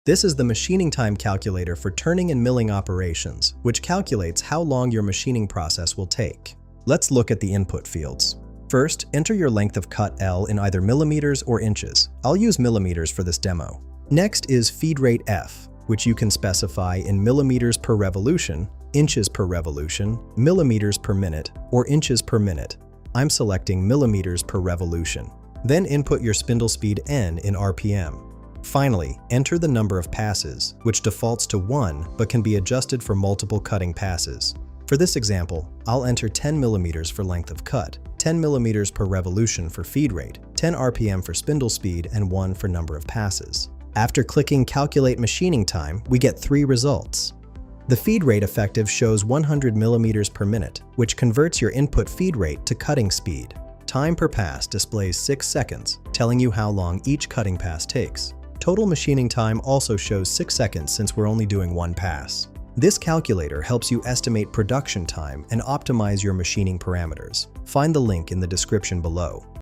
This is the machining time calculator for turning and milling operations, which calculates how long your machining process will take. Let's look at the input fields. First, enter your length of cut L in either millimeters or inches. I'll use millimeters for this demo. Next is feed rate F, which you can specify in millimeters per revolution, inches per revolution, millimeters per minute, or inches per minute. I'm selecting millimeters per revolution. Then input your spindle speed N in RPM. Finally, enter the number of passes, which defaults to 1 but can be adjusted for multiple cutting passes. For this example, I'll enter 10 millimeters for length of cut, 10 millimeters per revolution for feed rate, 10 RPM for spindle speed, and 1 for number of passes. After clicking Calculate Machining Time, we get 3 results. The feed rate effective shows 100 millimeters per minute, which converts your input feed rate to cutting speed. Time per pass displays 6 seconds, telling you how long each cutting pass takes. Total machining time also shows 6 seconds since we're only doing 1 pass. This calculator helps you estimate production time and optimize your machining parameters. Find the link in the description below.